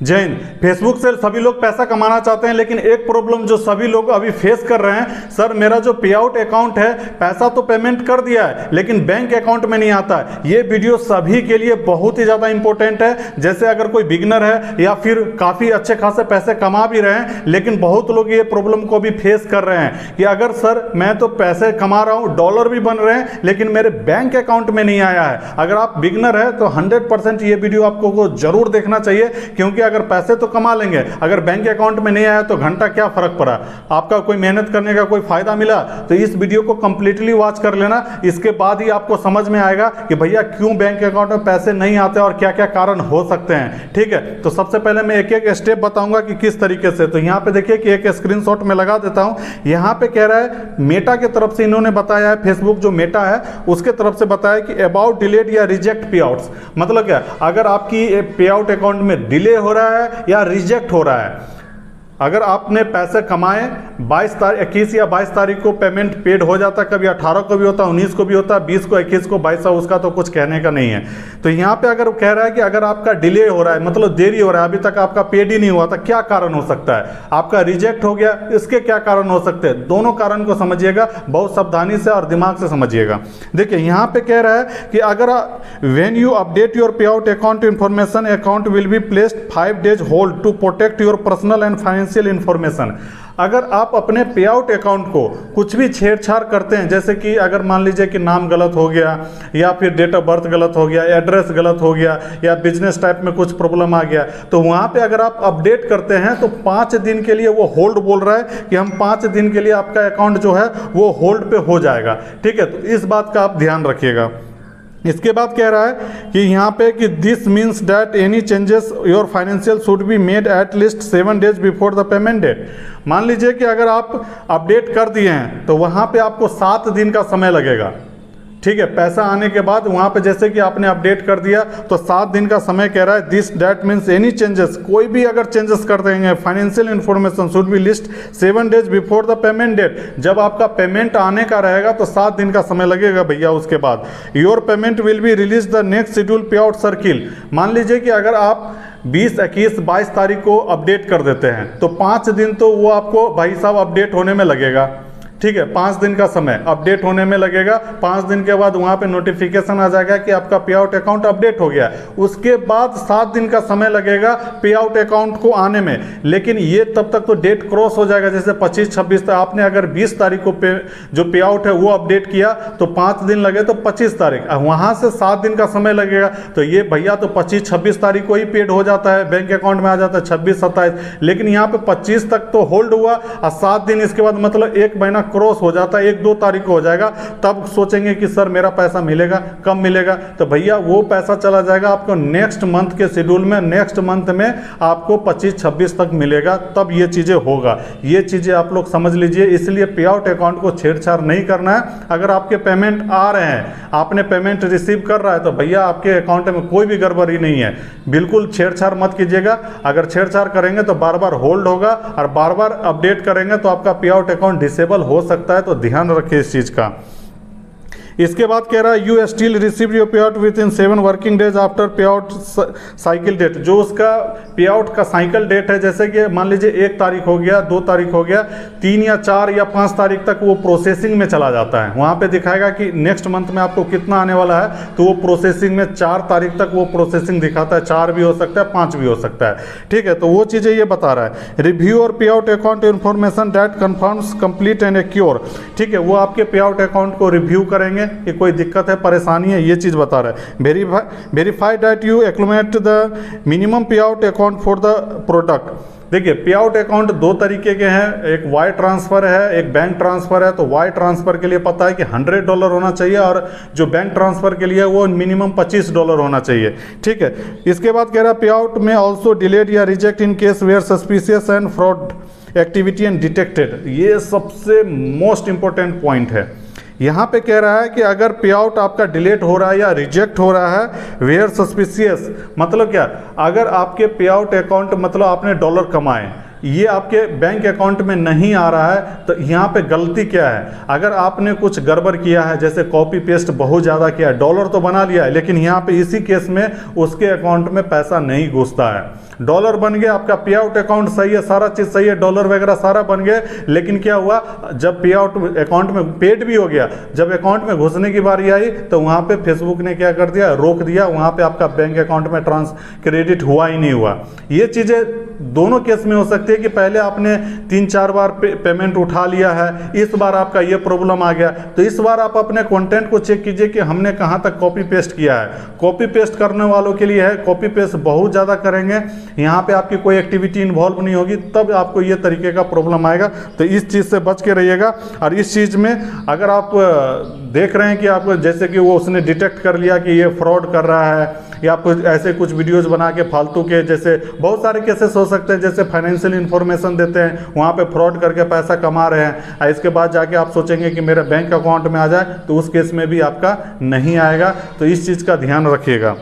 जय हिंद। फेसबुक से सभी लोग पैसा कमाना चाहते हैं, लेकिन एक प्रॉब्लम जो सभी लोग अभी फेस कर रहे हैं, सर मेरा जो पे आउट अकाउंट है, पैसा तो पेमेंट कर दिया है लेकिन बैंक अकाउंट में नहीं आता है। ये वीडियो सभी के लिए बहुत ही ज़्यादा इंपॉर्टेंट है। जैसे अगर कोई बिगनर है या फिर काफ़ी अच्छे खासे पैसे कमा भी रहे हैं, लेकिन बहुत लोग ये प्रॉब्लम को भी फेस कर रहे हैं कि अगर सर मैं तो पैसे कमा रहा हूँ, डॉलर भी बन रहे हैं, लेकिन मेरे बैंक अकाउंट में नहीं आया है। अगर आप बिगनर है तो 100% ये वीडियो आपको जरूर देखना चाहिए, क्योंकि अगर पैसे तो कमा लेंगे, अगर बैंक अकाउंट में नहीं आया तो घंटा क्या फर्क पड़ा, आपका कोई मेहनत करने का कोई फायदा मिला? तो इस वीडियो को कंप्लीटली वॉच कर लेना, इसके बाद ही आपको समझ में आएगा कि भैया क्यों बैंक अकाउंट में पैसे नहीं आते और क्या क्या कारण हो सकते हैं। ठीक है, तो सबसे पहले मैं एक एक स्टेप बताऊंगा कि किस तरीके से। तो यहाँ पे देखिए कि एक स्क्रीनशॉट में लगा देता हूँ। यहाँ पे कह रहा है मेटा की तरफ से इन्होंने बताया है, फेसबुक जो मेटा है उसके तरफ से बताया कि अबाउट डिलेड या रिजेक्ट पे आउट्स। मतलब क्या, अगर आपकी पे आउट अकाउंट में डिले हो रहा है या रिजेक्ट हो रहा है, अगर आपने पैसे कमाए 21 या 22 तारीख को पेमेंट पेड हो जाता, कभी 18 को भी होता, 19 को भी होता, 20 को, 21 को, 22 उसका तो कुछ कहने का नहीं है। तो यहाँ पे अगर कह रहा है कि अगर आपका डिले हो रहा है, मतलब देरी हो रहा है, अभी तक आपका पेड ही नहीं हुआ था, क्या कारण हो सकता है? आपका रिजेक्ट हो गया, इसके क्या कारण हो सकते हैं? दोनों कारण को समझिएगा, बहुत सावधानी से और दिमाग से समझिएगा। देखिए यहाँ पे कह रहा है कि अगर व्हेन यू अपडेट योर पे out account information, account will be placed 5 days hold to protect your personal and financial information. अगर आप अपने पे आउट अकाउंट को कुछ भी छेड़छाड़ करते हैं, जैसे कि अगर मान लीजिए कि नाम गलत हो गया, या फिर डेट ऑफ बर्थ गलत हो गया, एड्रेस गलत हो गया, या बिजनेस टाइप में कुछ प्रॉब्लम आ गया, तो वहाँ पे अगर आप अपडेट करते हैं तो 5 दिन के लिए वो होल्ड बोल रहा है कि हम 5 दिन के लिए आपका अकाउंट जो है वो होल्ड पे हो जाएगा। ठीक है, तो इस बात का आप ध्यान रखिएगा। इसके बाद कह रहा है कि यहाँ पे कि this means that any changes your financial should be made at least 7 days before the payment date. मान लीजिए कि अगर आप अपडेट कर दिए हैं तो वहाँ पे आपको 7 दिन का समय लगेगा। ठीक है, पैसा आने के बाद वहाँ पे जैसे कि आपने अपडेट कर दिया तो 7 दिन का समय कह रहा है। This that means any changes, कोई भी अगर चेंजेस कर देंगे, financial information should be least 7 days before the payment date. जब आपका पेमेंट आने का रहेगा तो 7 दिन का समय लगेगा भैया। उसके बाद your payment will be release the next schedule पे आउट सर्किल। मान लीजिए कि अगर आप 20, 21, 22 तारीख को अपडेट कर देते हैं तो 5 दिन तो वो आपको भाई साहब अपडेट होने में लगेगा। ठीक है, 5 दिन का समय अपडेट होने में लगेगा। 5 दिन के बाद वहाँ पे नोटिफिकेशन आ जाएगा कि आपका पे आउट अकाउंट अपडेट हो गया। उसके बाद 7 दिन का समय लगेगा पे आउट अकाउंट को आने में, लेकिन ये तब तक तो डेट क्रॉस हो जाएगा। जैसे 25, 26 आपने अगर 20 तारीख को जो पे आउट है वो अपडेट किया तो 5 दिन लगे, तो 25 तारीख, वहाँ से 7 दिन का समय लगेगा। तो ये भैया तो 25, 26 तारीख को ही पेड हो जाता है, बैंक अकाउंट में आ जाता है 26, 27, लेकिन यहाँ पे 25 तक तो होल्ड हुआ और 7 दिन इसके बाद मतलब 1 महीना क्रॉस हो जाता है, 1-2 तारीख को हो जाएगा। तब सोचेंगे कि सर मेरा पैसा मिलेगा, कब मिलेगा? तो भैया वो पैसा चला जाएगा आपको नेक्स्ट मंथ के शेड्यूल में, नेक्स्ट मंथ में आपको 25, 26 तक मिलेगा, तब ये चीज़ें होगा। ये चीज़ें आप लोग समझ लीजिए। इसलिए पे आउट अकाउंट को छेड़छाड़ नहीं करना है। अगर आपके पेमेंट आ रहे हैं, आपने पेमेंट रिसीव कर रहा है, तो भैया आपके अकाउंट में कोई भी गड़बड़ी नहीं है, बिल्कुल छेड़छाड़ मत कीजिएगा। अगर छेड़छाड़ करेंगे तो बार बार होल्ड होगा और बार बार अपडेट करेंगे तो आपका पे आउट अकाउंट डिसेबल हो सकता है। तो ध्यान रखिए इस चीज का। इसके बाद कह रहा है यू स्टिल रिसीव योर पे out with in 7 working days after पे आउट साइकिल डेट। जो उसका पे आउट का साइकिल डेट है, जैसे कि मान लीजिए 1 तारीख हो गया, 2 तारीख हो गया, 3 या 4 या 5 तारीख तक वो प्रोसेसिंग में चला जाता है। वहाँ पे दिखाएगा कि नेक्स्ट मंथ में आपको कितना आने वाला है, तो वो प्रोसेसिंग में 4 तारीख तक वो प्रोसेसिंग दिखाता है। 4 भी हो सकता है, 5 भी हो सकता है। ठीक है, तो वो चीज़ें ये बता रहा है। रिव्यू और पे out account information that confirms complete and accrue. ठीक है, वो आपके पे आउट अकाउंट को रिव्यू करेंगे कि कोई दिक्कत है, परेशानी है, ये चीज़ बता रहा है। Verify that you accumulate the minimum pay out account for the product. देखिए, पे आउट अकाउंट 2 तरीके के हैं, एक वायर ट्रांसफ़र है, एक बैंक ट्रांसफ़र है। तो वायर ट्रांसफ़र के लिए पता है कि $100 होना चाहिए और जो बैंक ट्रांसफ़र के लिए वो मिनिमम $25 होना चाहिए। ठीक है, इसके बाद कह रहा है पे आउट में ऑल्सो डिलेड या reject in case where suspicious and fraud activity and detected. ये सबसे मोस्ट इंपॉर्टेंट पॉइंट है। यहाँ पे कह रहा है कि अगर पे आउट आपका डिलीट हो रहा है या रिजेक्ट हो रहा है वेयर सस्पिशियस, मतलब क्या, अगर आपके पे आउट अकाउंट मतलब आपने डॉलर कमाए, ये आपके बैंक अकाउंट में नहीं आ रहा है, तो यहाँ पे गलती क्या है? अगर आपने कुछ गड़बड़ किया है, जैसे कॉपी पेस्ट बहुत ज़्यादा किया है, डॉलर तो बना लिया है, लेकिन यहाँ पे इसी केस में उसके अकाउंट में पैसा नहीं घुसता है। डॉलर बन गया, आपका पे आउट अकाउंट सही है, सारा चीज़ सही है, डॉलर वगैरह सारा बन गया, लेकिन क्या हुआ, जब पे आउट अकाउंट में पेड भी हो गया, जब अकाउंट में घुसने की बारी आई तो वहाँ पे फेसबुक ने क्या कर दिया, रोक दिया, वहाँ पे आपका बैंक अकाउंट में क्रेडिट हुआ ही नहीं हुआ। ये चीज़ें दोनों केस में हो सकती है कि पहले आपने 3-4 बार पेमेंट उठा लिया है, इस बार आपका ये प्रॉब्लम आ गया, तो इस बार आप अपने कंटेंट को चेक कीजिए कि हमने कहाँ तक कॉपी पेस्ट किया है। कॉपी पेस्ट करने वालों के लिए है, कॉपी पेस्ट बहुत ज़्यादा करेंगे, यहाँ पे आपकी कोई एक्टिविटी इन्वॉल्व नहीं होगी, तब आपको ये तरीके का प्रॉब्लम आएगा। तो इस चीज़ से बच के रहिएगा। और इस चीज़ में अगर आप देख रहे हैं कि आपको जैसे कि वो उसने डिटेक्ट कर लिया कि ये फ्रॉड कर रहा है, या कुछ ऐसे कुछ वीडियोस बना के फालतू के, जैसे बहुत सारे केसेस हो सकते हैं, जैसे फाइनेंशियल इन्फॉर्मेशन देते हैं, वहाँ पे फ्रॉड करके पैसा कमा रहे हैं, इसके बाद जाके आप सोचेंगे कि मेरे बैंक अकाउंट में आ जाए, तो उस केस में भी आपका नहीं आएगा। तो इस चीज़ का ध्यान रखिएगा।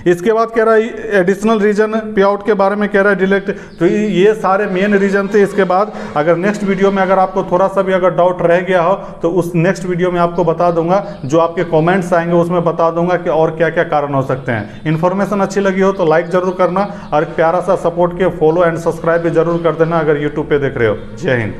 इसके बाद कह रहा है एडिशनल रीजन पे आउट के बारे में कह रहा है डिलेक्ट। तो ये सारे मेन रीजन थे। इसके बाद अगर नेक्स्ट वीडियो में अगर आपको थोड़ा सा भी अगर डाउट रह गया हो तो उस नेक्स्ट वीडियो में आपको बता दूंगा, जो आपके कमेंट्स आएंगे उसमें बता दूंगा कि और क्या क्या कारण हो सकते हैं। इन्फॉर्मेशन अच्छी लगी हो तो लाइक जरूर करना, और प्यारा सा सपोर्ट के फॉलो एंड सब्सक्राइब भी जरूर कर देना अगर यूट्यूब पे देख रहे हो। जय हिंद।